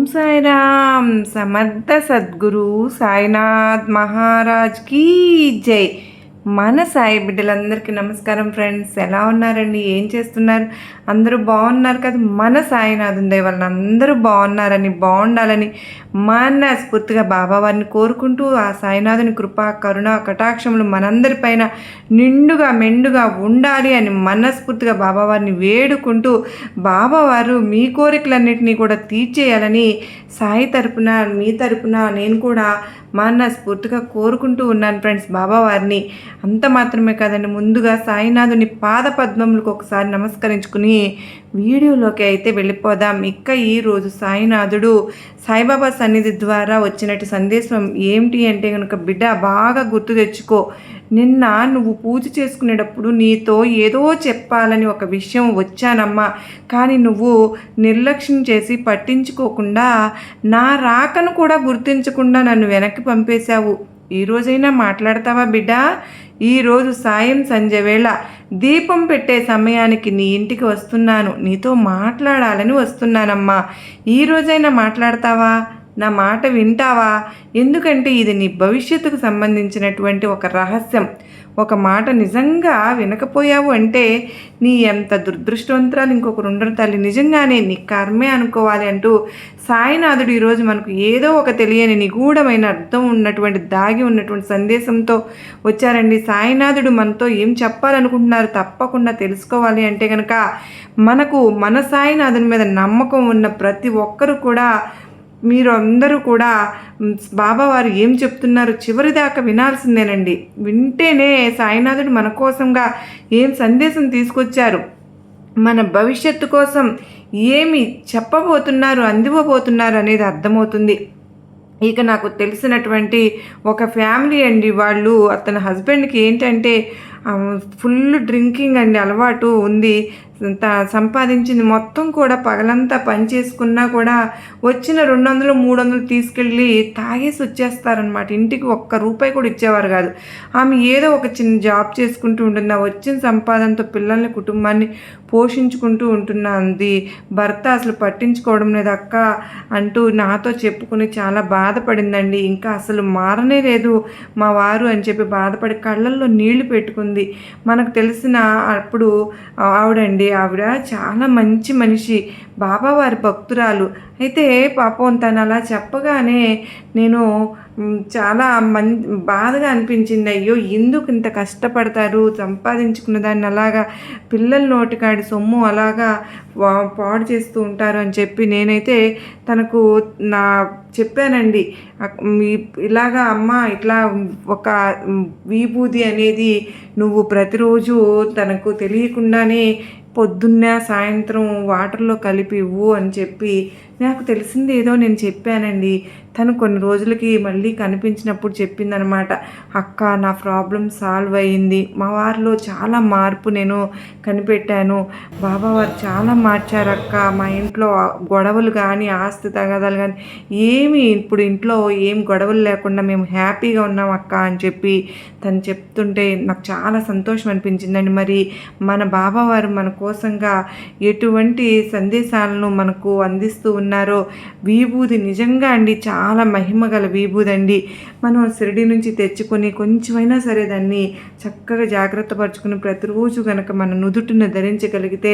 సాయి రామ్ సమర్థ సద్గురు సాయినాథ్ మహారాజ్ కీ జై. మన సాయి బిడ్డలందరికీ నమస్కారం ఫ్రెండ్స్. ఎలా ఉన్నారండి? ఏం చేస్తున్నారు? అందరూ బాగున్నారు కదా? మన సాయినాథ్ దయ వలన అందరూ బాగున్నారని, బాగుండాలని మనస్ఫూర్తిగా బాబావారిని కోరుకుంటూ, ఆ సాయినాథుని కృపా కరుణ కటాక్షములు మనందరిపైన నిండుగా మెండుగా ఉండాలి అని మనస్ఫూర్తిగా బాబావారిని వేడుకుంటూ, బాబావారు మీ కోరికలన్నింటినీ కూడా తీర్చేయాలని సాయి తరపున మీ తరపున నేను కూడా మనస్ఫూర్తిగా కోరుకుంటూ ఉన్నాను ఫ్రెండ్స్ బాబావారిని. అంత మాత్రమే కాదండి, ముందుగా సాయినాథుని పాద పద్మములకు ఒకసారి నమస్కరించుకుని వీడియోలోకి అయితే వెళ్ళిపోదాం. ఇక ఈరోజు సాయినాథుడు సాయిబాబా సన్నిధి ద్వారా వచ్చినట్టు సందేశం ఏమిటి అంటే కనుక, బిడ్డ బాగా గుర్తు తెచ్చుకో, నిన్న నువ్వు పూజ చేసుకునేటప్పుడు నీతో ఏదో చెప్పాలని ఒక విషయం వచ్చానమ్మా, కానీ నువ్వు నిర్లక్ష్యం చేసి పట్టించుకోకుండా నా రాకను కూడా గుర్తించకుండా నన్ను వెనక్కి పంపేశావు. ఈరోజైనా మాట్లాడతావా బిడ్డ? ఈరోజు సాయం సంధ్య వేళ దీపం పెట్టే సమయానికి నీ ఇంటికి వస్తున్నాను, నీతో మాట్లాడాలని వస్తున్నానమ్మా. ఈరోజైనా మాట్లాడతావా? నా మాట వింటావా? ఎందుకంటే ఇది నీ భవిష్యత్తుకు సంబంధించినటువంటి ఒక రహస్యం. ఒక మాట నిజంగా వినకపోయావు అంటే నీ ఎంత దురదృష్టవంతురాలు ఇంకొకరు ఉండరు తల్లి. నిజంగానే నీ కర్మే అనుకోవాలి అంటూ సాయినాథుడు ఈరోజు మనకు ఏదో ఒక తెలియని నిగూఢమైన అర్థం ఉన్నటువంటి దాగి ఉన్నటువంటి సందేశంతో వచ్చారండి. సాయినాథుడు మనతో ఏం చెప్పాలనుకుంటున్నారు తప్పకుండా తెలుసుకోవాలి అంటే కనుక, మనకు మన సాయినాథుని మీద నమ్మకం ఉన్న ప్రతి ఒక్కరూ కూడా, మీరు అందరూ కూడా బాబావారు ఏం చెప్తున్నారు చివరిదాకా వినాల్సిందేనండి. వింటేనే సాయినాథుడు మన కోసంగా ఏం సందేశం తీసుకొచ్చారు, మన భవిష్యత్తు కోసం ఏమి చెప్పబోతున్నారు, అందివ్వబోతున్నారు అనేది అర్థమవుతుంది. ఇక నాకు తెలిసినటువంటి ఒక ఫ్యామిలీ అండి, వాళ్ళు అతని హస్బెండ్కి ఏంటంటే ఫుల్ డ్రింకింగ్ అండి అలవాటు ఉంది. సంపాదించింది మొత్తం కూడా పగలంతా పని చేసుకున్నా కూడా వచ్చిన 200 300 తీసుకెళ్ళి తాగేసి వచ్చేస్తారనమాట. ఇంటికి ఒక్క రూపాయి కూడా ఇచ్చేవారు కాదు. ఆమె ఏదో ఒక చిన్న జాబ్ చేసుకుంటూ ఉంటుంది. వచ్చిన సంపాదనతో పిల్లల్ని కుటుంబాన్ని పోషించుకుంటూ ఉంటున్నది. భర్త అసలు పట్టించుకోవడం లేదు అక్క అంటూ నాతో చెప్పుకుని చాలా బాధపడిందండి. ఇంకా అసలు మారనే లేదు మా వారు అని చెప్పి బాధపడి కళ్ళల్లో నీళ్లు పెట్టుకుంది. మనకు తెలిసిన అప్పుడు ఆవిడ చాలా మంచి మనిషి, బాబావారి భక్తురాలు. అయితే పాపం తను అలా చెప్పగానే నేను చాలా బాధగా అనిపించింది. అయ్యో ఎందుకు ఇంత కష్టపడతారు, సంపాదించుకున్న దాన్ని అలాగా పిల్లల నోటికాడి సొమ్ము అలాగా పాడు చేస్తూ ఉంటారు అని చెప్పి నేనైతే తనకు చెప్పానండి. ఇలాగా అమ్మ, ఇట్లా ఒక విభూది అనేది నువ్వు ప్రతిరోజు తనకు తెలియకుండానే పొద్దున్న సాయంత్రం వాటర్లో కలిపి ఇవ్వు అని చెప్పి నాకు తెలిసింది ఏదో నేను చెప్పానండి. తను కొన్ని రోజులకి మళ్ళీ కనిపించినప్పుడు చెప్పిందనమాట, అక్క నా ప్రాబ్లం సాల్వ్ అయ్యింది, మా వారిలో చాలా మార్పు నేను కనిపెట్టాను, బాబావారు చాలా మార్చారు అక్క, మా ఇంట్లో గొడవలు కానీ ఆస్తి తగాదాలు కానీ ఏమి ఇప్పుడు ఇంట్లో ఏం గొడవలు లేకుండా మేము హ్యాపీగా ఉన్నాం అక్క అని చెప్పి తను చెప్తుంటే నాకు చాలా సంతోషం అనిపించిందండి. మరి మన బాబావారు మన కోసంగా ఎటువంటి సందేశాలను మనకు అందిస్తూ ఉన్నారో. విభూది నిజంగా అండి చాలా మహిమగల విభూది అండి. మనం షిరిడి నుంచి తెచ్చుకొని కొంచెమైనా సరే దాన్ని చక్కగా జాగ్రత్త పరుచుకుని ప్రతిరోజు కనుక మన నుదుటిని ధరించగలిగితే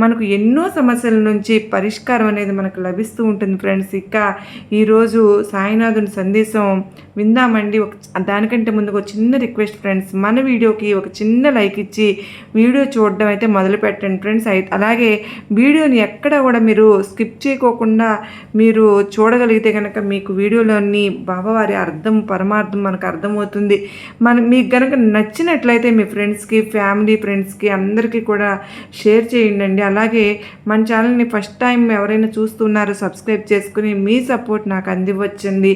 మనకు ఎన్నో సమస్యల నుంచి పరిష్కారం అనేది మనకు లభిస్తూ ఉంటుంది ఫ్రెండ్స్. ఇక ఈరోజు సాయినాథుని సందేశం విందామండి. దానికంటే ముందుకు ఒక చిన్న రిక్వెస్ట్ ఫ్రెండ్స్, మన వీడియోకి ఒక చిన్న లైక్ ఇచ్చి వీడియో చూడడం అయితే మొదలు పెట్టండి ఫ్రెండ్స్. అలాగే వీడియోని ఎక్కడ కూడా మీరు స్కిప్ చేయకోకుండా మీరు చూడగలిగితే కనుక మీకు వీడియోలోని బాబావారి అర్థం పరమార్థం మనకు అర్థమవుతుంది. మీకు కనుక నచ్చినట్లయితే మీ ఫ్రెండ్స్కి, ఫ్యామిలీ ఫ్రెండ్స్కి అందరికీ కూడా షేర్ చేయండి. అలాగే మన ఛానల్ని ఫస్ట్ టైం ఎవరైనా చూస్తున్నారో సబ్స్క్రైబ్ చేసుకుని మీ సపోర్ట్ నాకు అందివచ్చింది.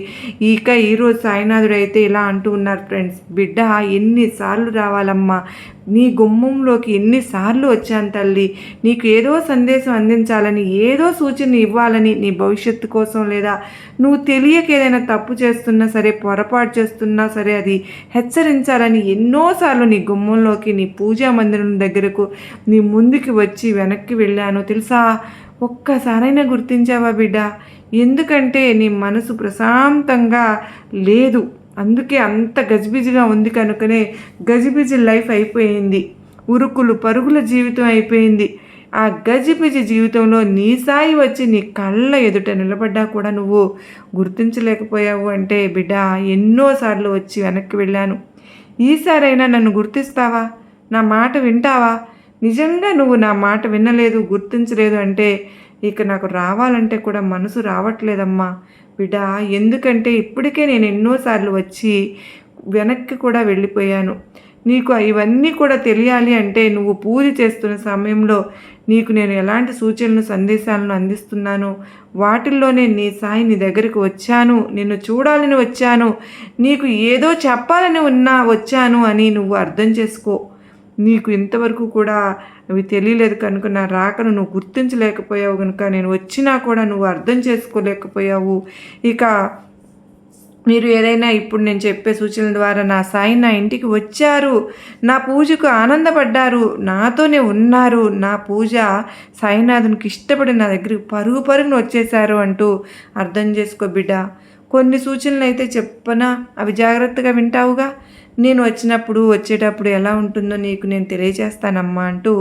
ఇక ఈరోజు సాయినాథుడు అయితే ఇలా అంటూ ఉన్నారు ఫ్రెండ్స్, బిడ్డ ఎన్నిసార్లు రావాలమ్మా, నీ గుమ్మంలోకి ఎన్నిసార్లు వచ్చాను తల్లి, నీకు ఏదో సందేశం అందించాలని, ఏదో సూచన ఇవ్వాలని, నీ భవిష్యత్తు కోసం లేదా నువ్వు తెలియక ఏదైనా తప్పు చేస్తున్నా సరే, పొరపాటు చేస్తున్నా సరే అది హెచ్చరించాలని ఎన్నోసార్లు నీ గుమ్మంలోకి, నీ పూజా మందిరం దగ్గరకు, నీ ముందుకి వచ్చి వెనక్కి వెళ్ళాను తెలుసా. ఒక్కసారైనా గుర్తించావా బిడ్డ? ఎందుకంటే నీ మనసు ప్రశాంతంగా లేదు. అందుకే అంత గజిబిజిగా ఉంది కనుకనే గజిబిజి లైఫ్ అయిపోయింది. ఉరుకులు పరుగుల జీవితం అయిపోయింది. ఆ గజిబిజి జీవితంలో నీ సాయి వచ్చి నీ కళ్ళ ఎదుట నిలబడ్డా కూడా నువ్వు గుర్తించలేకపోయావు అంటే బిడ్డ, ఎన్నోసార్లు వచ్చి వెనక్కి వెళ్ళాను. ఈసారైనా నన్ను గుర్తిస్తావా? నా మాట వింటావా? నిజంగా నువ్వు నా మాట వినలేదు, గుర్తించలేదు అంటే ఇక నాకు రావాలంటే కూడా మనసు రావట్లేదమ్మా బిడ్డ. ఎందుకంటే ఇప్పటికే నేను ఎన్నోసార్లు వచ్చి వెనక్కి కూడా వెళ్ళిపోయాను. నీకు ఇవన్నీ కూడా తెలియాలి అంటే నువ్వు పూజ చేస్తున్న సమయంలో నీకు నేను ఎలాంటి సూచనలు సందేశాలను అందిస్తున్నాను, వాటిల్లోనే నీ సాయి నీ దగ్గరికి వచ్చాను, నిన్ను చూడాలని వచ్చాను, నీకు ఏదో చెప్పాలని వచ్చాను అని నువ్వు అర్థం చేసుకో. నీకు ఇంతవరకు కూడా అవి తెలియలేదు కనుక నా రాకను నువ్వు గుర్తించలేకపోయావు కనుక నేను వచ్చినా కూడా నువ్వు అర్థం చేసుకోలేకపోయావు. ఇక మీరు ఏదైనా ఇప్పుడు నేను చెప్పే సూచనల ద్వారా నా సాయి నా ఇంటికి వచ్చారు, నా పూజకు ఆనందపడ్డారు, నాతోనే ఉన్నారు, నా పూజ సాయినాథునికి ఇష్టపడి నా దగ్గరికి పరుగు పరుగున వచ్చేశారు అంటూ అర్థం చేసుకో బిడ్డ. కొన్ని సూచనలు అయితే చెప్పనా, అవి జాగ్రత్తగా వింటావుగా? నేను వచ్చేటప్పుడు ఎలా ఉంటుందో నీకు నేను తెలియజేస్తానమ్మా అంటూ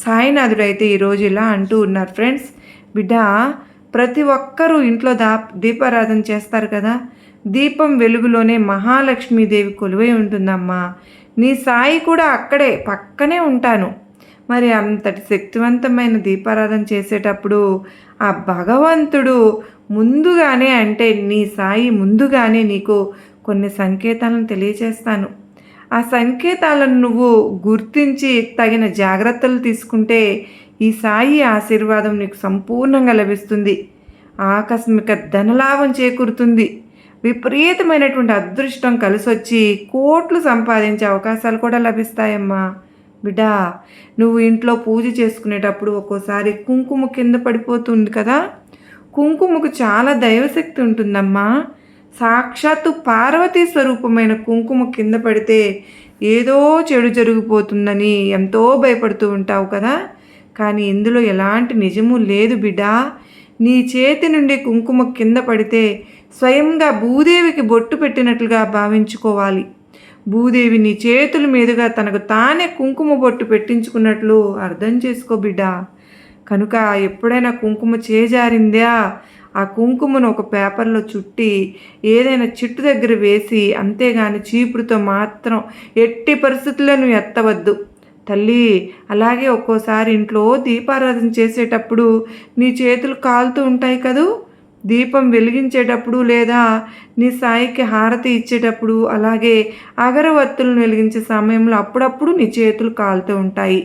సాయినాథుడు అయితే ఈరోజు ఇలా అంటూ ఉన్నారు. ఫ్రెండ్స్, బిడ్డ, ప్రతి ఒక్కరూ ఇంట్లో దీపారాధన చేస్తారు కదా. దీపం వెలుగులోనే మహాలక్ష్మీదేవి కొలువై ఉంటుందమ్మా. నీ సాయి కూడా అక్కడే పక్కనే ఉంటాను. మరి అంతటి శక్తివంతమైన దీపారాధన చేసేటప్పుడు ఆ భగవంతుడు ముందుగానే, అంటే నీ సాయి ముందుగానే నీకు కొన్ని సంకేతాలను తెలియచేస్తాను. ఆ సంకేతాలను నువ్వు గుర్తించి తగిన జాగ్రత్తలు తీసుకుంటే ఈ సాయి ఆశీర్వాదం నీకు సంపూర్ణంగా లభిస్తుంది. ఆకస్మిక ధనలాభం చేకూరుతుంది. విపరీతమైనటువంటి అదృష్టం కలిసొచ్చి కోట్లు సంపాదించే అవకాశాలు కూడా లభిస్తాయమ్మా బిడ్డ. నువ్వు ఇంట్లో పూజ చేసుకునేటప్పుడు ఒక్కోసారి కుంకుమ కింద పడిపోతుంది కదా. కుంకుమకు చాలా దైవశక్తి ఉంటుందమ్మా. సాక్షాత్తు పార్వతీ స్వరూపమైన కుంకుమ కింద పడితే ఏదో చెడు జరిగిపోతుందని ఎంతో భయపడుతూ ఉంటావు కదా. కానీ ఇందులో ఎలాంటి నిజము లేదు బిడ్డ. నీ చేతి నుండి కుంకుమ కింద పడితే స్వయంగా భూదేవికి బొట్టు పెట్టినట్లుగా భావించుకోవాలి. భూదేవి నీ చేతుల మీదుగా తనకు తానే కుంకుమ బొట్టు పెట్టించుకున్నట్లు అర్థం చేసుకో బిడ్డ. కనుక ఎప్పుడైనా కుంకుమ చేజారిందా, ఆ కుంకుమను ఒక పేపర్లో చుట్టి ఏదైనా చెట్టు దగ్గర వేసి, అంతేగాని చీపురుతో మాత్రం ఎట్టి పరిస్థితులను ఎత్తవద్దు తల్లి. అలాగే ఒక్కోసారి ఇంట్లో దీపారాధన చేసేటప్పుడు నీ చేతులు కాలుతూ ఉంటాయి కదూ. దీపం వెలిగించేటప్పుడు లేదా నీ సాయికి హారతి ఇచ్చేటప్పుడు, అలాగే అగరవత్తులను వెలిగించే సమయంలో అప్పుడప్పుడు నీ చేతులు కాలుతూ ఉంటాయి.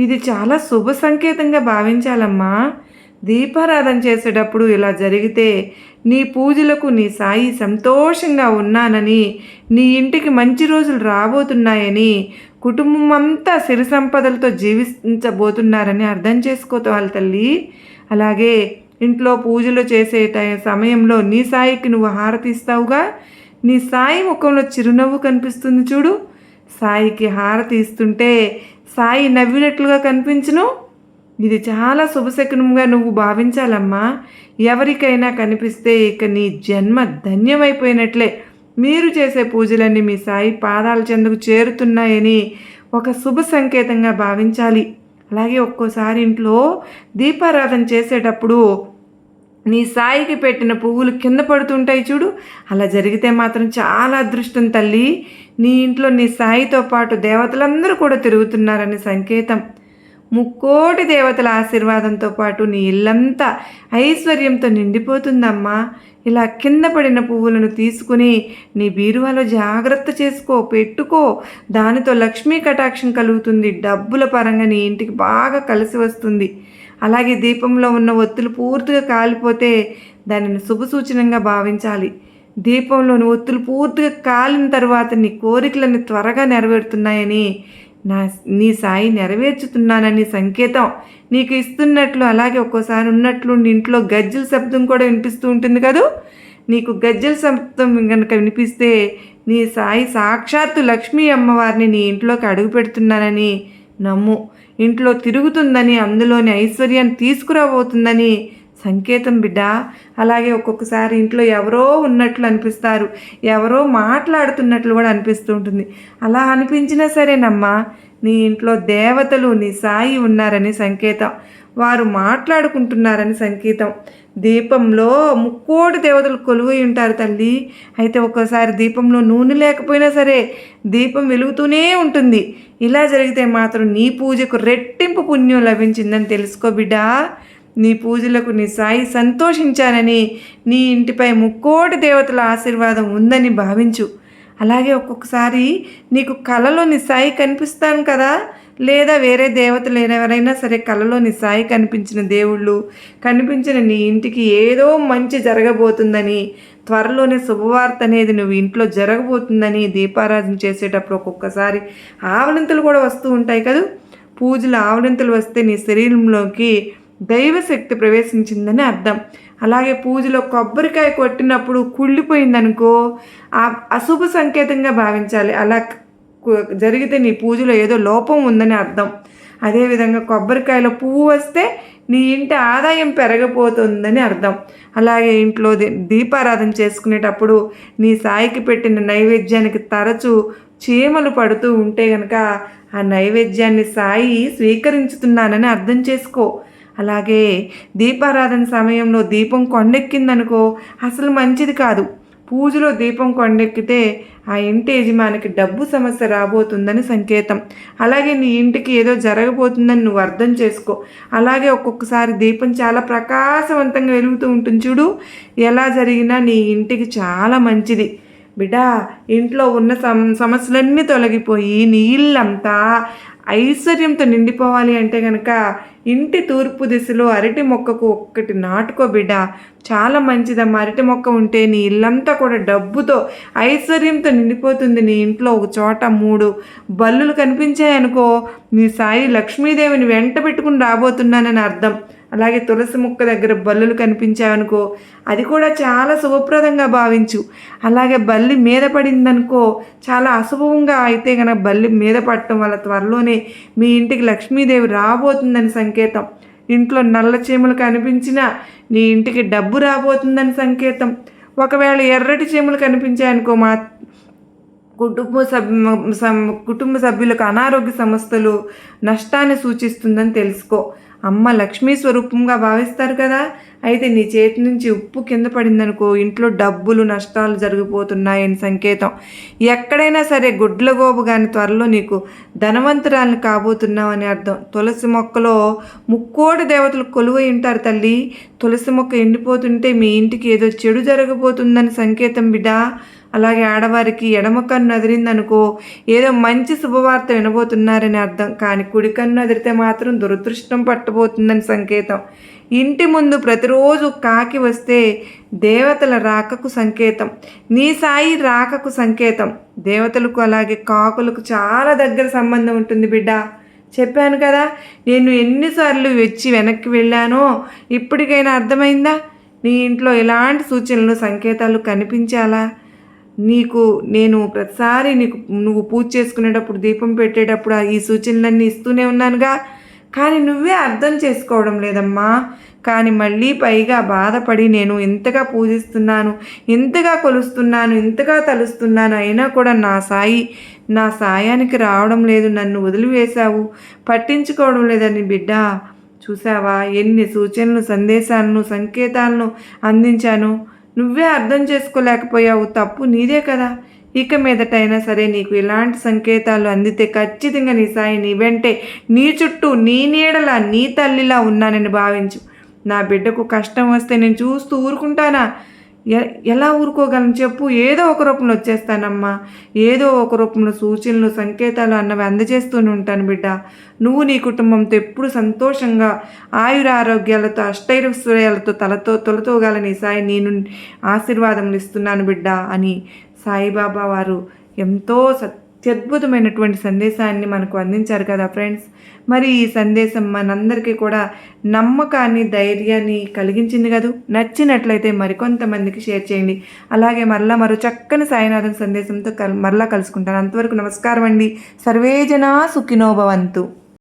ఇది చాలా శుభ సంకేతంగా భావించాలమ్మా. దీపారాధన చేసేటప్పుడు ఇలా జరిగితే నీ పూజలకు నీ సాయి సంతోషంగా ఉన్నానని, నీ ఇంటికి మంచి రోజులు రాబోతున్నాయని, కుటుంబం అంతా సిరి సంపదలతో జీవించబోతున్నారని అర్థం చేసుకోవాలి తల్లి. అలాగే ఇంట్లో పూజలు చేసే సమయంలో నీ సాయికి నువ్వు హారతి ఇస్తావుగా. నీ సాయి ముఖంలో చిరునవ్వు కనిపిస్తుంది చూడు. సాయికి హారతి ఇస్తుంటే సాయి నవ్వినట్లుగా కనిపించును. ఇది చాలా శుభశకునంగా నువ్వు భావించాలమ్మా. ఎవరికైనా కనిపిస్తే ఇక నీ జన్మ ధన్యమైపోయినట్లే. మీరు చేసే పూజలన్నీ మీ సాయి పాదాల చెందుకు చేరుతున్నాయని ఒక శుభ సంకేతంగా భావించాలి. అలాగే ఒక్కోసారి ఇంట్లో దీపారాధన చేసేటప్పుడు నీ సాయికి పెట్టిన పువ్వులు కింద పడుతుంటాయి చూడు. అలా జరిగితే మాత్రం చాలా అదృష్టం తల్లి. నీ ఇంట్లో నీ సాయితో పాటు దేవతలందరూ కూడా తిరుగుతున్నారని సంకేతం. ముక్కోటి దేవతల ఆశీర్వాదంతో పాటు నీ ఇల్లంతా ఐశ్వర్యంతో నిండిపోతుందమ్మా. ఇలా కింద పడిన పువ్వులను తీసుకుని నీ బీరువాలో జాగ్రత్త చేసుకో, పెట్టుకో. దానితో లక్ష్మీ కటాక్షం కలుగుతుంది. డబ్బుల పరంగా నీ ఇంటికి బాగా కలిసి వస్తుంది. అలాగే దీపంలో ఉన్న ఒత్తులు పూర్తిగా కాలిపోతే దానిని శుభసూచనంగా భావించాలి. దీపంలోని ఒత్తులు పూర్తిగా కాలిన తర్వాత నీ కోరికలన్నీ త్వరగా నెరవేరుతున్నాయని, నీ సాయి నెరవేర్చుతున్నానని సంకేతం నీకు ఇస్తున్నట్లు. అలాగే ఒక్కోసారి ఉన్నట్లు ఇంట్లో గజ్జల శబ్దం కూడా వినిపిస్తూ ఉంటుంది కదూ. నీకు గజ్జల శబ్దం కనుక వినిపిస్తే నీ సాయి సాక్షాత్తు లక్ష్మీ అమ్మవారిని నీ ఇంట్లోకి అడుగు పెడుతున్నానని నమ్ము. ఇంట్లో తిరుగుతుందని, అందులోని ఐశ్వర్యాన్ని తీసుకురాబోతుందని సంకేతం బిడ్డ. అలాగే ఒక్కొక్కసారి ఇంట్లో ఎవరో ఉన్నట్లు అనిపిస్తారు, ఎవరో మాట్లాడుతున్నట్లు కూడా అనిపిస్తూ ఉంటుంది. అలా అనిపించినా సరేనమ్మా, నీ ఇంట్లో దేవతలు, నీ సాయి ఉన్నారని సంకేతం, వారు మాట్లాడుకుంటున్నారని సంకేతం. దీపంలో ముక్కోటి దేవతలు కొలువై ఉంటారు తల్లి. అయితే ఒక్కోసారి దీపంలో నూనె లేకపోయినా సరే దీపం వెలుగుతూనే ఉంటుంది. ఇలా జరిగితే మాత్రం నీ పూజకు రెట్టింపు పుణ్యం లభించిందని తెలుసుకో బిడ్డా. నీ పూజలకు నీ సాయి సంతోషించానని, నీ ఇంటిపై ముక్కోటి దేవతల ఆశీర్వాదం ఉందని భావించు. అలాగే ఒక్కొక్కసారి నీకు కలలో నీ సాయి కనిపిస్తాను కదా, లేదా వేరే దేవతలు ఎవరైనా సరే కలలో నీ సాయి కనిపించిన దేవుళ్ళు కనిపించిన నీ ఇంటికి ఏదో మంచి జరగబోతుందని, త్వరలోనే శుభవార్త అనేది నువ్వు ఇంట్లో జరగబోతుందని దీపారాధన చేసేటప్పుడు ఒక్కొక్కసారి ఆవలింతలు కూడా వస్తూ ఉంటాయి కదా. పూజలు ఆవలింతలు వస్తే నీ శరీరంలోకి దైవశక్తి ప్రవేశించిందని అర్థం. అలాగే పూజలో కొబ్బరికాయ కొట్టినప్పుడు కుళ్ళిపోయిందనుకో, ఆ అశుభ సంకేతంగా భావించాలి. అలా జరిగితే నీ పూజలో ఏదో లోపం ఉందని అర్థం. అదేవిధంగా కొబ్బరికాయలో పువ్వు వస్తే నీ ఇంటి ఆదాయం పెరగబోతుందని అర్థం. అలాగే ఇంట్లో దీపారాధన చేసుకునేటప్పుడు నీ సాయికి పెట్టిన నైవేద్యానికి తరచూ చీమలు పడుతూ ఉంటే కనుక ఆ నైవేద్యాన్ని సాయి స్వీకరించుతున్నానని అర్థం చేసుకో. అలాగే దీపారాధన సమయంలో దీపం కొండెక్కిందనుకో, అసలు మంచిది కాదు. పూజలో దీపం కొండెక్కితే ఆ ఇంటి యజమానికి డబ్బు సమస్య రాబోతుందని సంకేతం. అలాగే నీ ఇంటికి ఏదో జరగబోతుందని నువ్వు అర్థం చేసుకో. అలాగే ఒక్కొక్కసారి దీపం చాలా ప్రకాశవంతంగా వెలుగుతూ ఉంటుంది చూడు, ఎలా జరిగినా నీ ఇంటికి చాలా మంచిది బిడ్డా. ఇంట్లో ఉన్న సమస్యలన్నీ తొలగిపోయి నీ ఇల్లంతా ఐశ్వర్యంతో నిండిపోవాలి అంటే కనుక ఇంటి తూర్పు దిశలో అరటి మొక్కకు ఒక్కటి నాటుకో బిడ్డ. చాలా మంచిదమ్మా. అరటి మొక్క ఉంటే నీ ఇల్లంతా కూడా డబ్బుతో ఐశ్వర్యంతో నిండిపోతుంది. నీ ఇంట్లో ఒక చోట 3 బల్లులు కనిపించాయనుకో, నీ సాయి లక్ష్మీదేవిని వెంట పెట్టుకుని రాబోతున్నానని అర్థం. అలాగే తులసి మొక్క దగ్గర బల్లులు కనిపించావనుకో, అది కూడా చాలా శుభప్రదంగా భావించు. అలాగే బల్లి మీద పడిందనుకో, చాలా అశుభంగా అయితే కనుక బల్లి మీద పడటం వల్ల త్వరలోనే మీ ఇంటికి లక్ష్మీదేవి రాబోతుందని సంకేతం. ఇంట్లో నల్ల చీమలు కనిపించినా నీ ఇంటికి డబ్బు రాబోతుందని సంకేతం. ఒకవేళ ఎర్రటి చీమలు కనిపించాయనుకో, మా కుటుంబ సభ్యులకు అనారోగ్య సమస్యలు, నష్టాన్ని సూచిస్తుందని తెలుసుకో. అమ్మ లక్ష్మీ స్వరూపంగా భావిస్తారు కదా. అయితే నీ చేతి నుంచి ఉప్పు కింద పడిందనుకో, ఇంట్లో డబ్బులు నష్టాలు జరిగిపోతున్నాయని సంకేతం. ఎక్కడైనా సరే గుడ్లగోబు కానీ త్వరలో నీకు ధనవంతురాలను కాబోతున్నావు అని అర్థం. తులసి మొక్కలో ముక్కోటి దేవతలు కొలువై ఉంటారు తల్లి. తులసి మొక్క ఎండిపోతుంటే మీ ఇంటికి ఏదో చెడు జరగబోతుందని సంకేతం బిడ్డ. అలాగే ఆడవారికి ఎడమ కన్ను అదిరిందనుకో, ఏదో మంచి శుభవార్త వినబోతున్నారని అర్థం. కానీ కుడి కన్ను అదిరితే మాత్రం దురదృష్టం పట్టబోతుందని సంకేతం. ఇంటి ముందు ప్రతిరోజు కాకి వస్తే దేవతల రాకకు సంకేతం. నీ సాయి రాకకు సంకేతం. దేవతలకు అలాగే కాకులకు చాలా దగ్గర సంబంధం ఉంటుంది బిడ్డ. చెప్పాను కదా, నేను ఎన్నిసార్లు వెనక్కి వెళ్ళానో ఇప్పటికైనా అర్థమైందా? నీ ఇంట్లో ఎలాంటి సూచనలు, సంకేతాలు కనిపించాలా? నేను ప్రతిసారి నువ్వు పూజ చేసుకునేటప్పుడు, దీపం పెట్టేటప్పుడు ఈ సూచనలన్నీ ఇస్తూనే ఉన్నానుగా. కానీ నువ్వే అర్థం చేసుకోవడం లేదమ్మా. కానీ మళ్ళీ పైగా బాధపడి నేను ఇంతగా పూజిస్తున్నాను, ఇంతగా కొలుస్తున్నాను, ఇంతగా తలుస్తున్నాను, అయినా కూడా నా సాయానికి రావడం లేదు, నన్ను వదిలివేశావు, పట్టించుకోవడం లేదని బిడ్డ. చూసావా ఎన్ని సూచనలు, సందేశాలను, సంకేతాలను అందించాను. నువ్వే అర్థం చేసుకోలేకపోయావు. తప్పు నీదే కదా. ఇక మీదటైనా సరే నీకు ఇలాంటి సంకేతాలు అందితే ఖచ్చితంగా నీ సాయి నీ వెంటే, నీ చుట్టూ, నీ నీడలా, నీ తల్లిలా ఉన్నానని భావించు. నా బిడ్డకు కష్టం వస్తే నేను చూస్తూ ఊరుకుంటానా? ఎలా ఊరుకోగలను చెప్పు? ఏదో ఒక రూపంలో వచ్చేస్తానమ్మా. ఏదో ఒక రూపంలో సూచనలు, సంకేతాలు అన్నవి అందజేస్తూనే ఉంటాను బిడ్డ. నువ్వు నీ కుటుంబంతో ఎప్పుడు సంతోషంగా ఆయురారోగ్యాలతో, అష్టైశ్వర్యాలతో తొలతోగాల నీ సాయి నేను ఆశీర్వాదములు ఇస్తున్నాను బిడ్డ అని సాయిబాబా వారు ఎంతో అత్యద్భుతమైనటువంటి సందేశాన్ని మనకు అందించారు కదా ఫ్రెండ్స్. మరి ఈ సందేశం మనందరికీ కూడా నమ్మకాన్ని, ధైర్యాన్ని కలిగించింది కదా. నచ్చినట్లయితే మరికొంతమందికి షేర్ చేయండి. అలాగే మరో చక్కని సాయినాథన్ సందేశంతో మరలా కలుసుకుంటాను. అంతవరకు నమస్కారం అండి. సర్వేజనా సుఖినో భవంతు.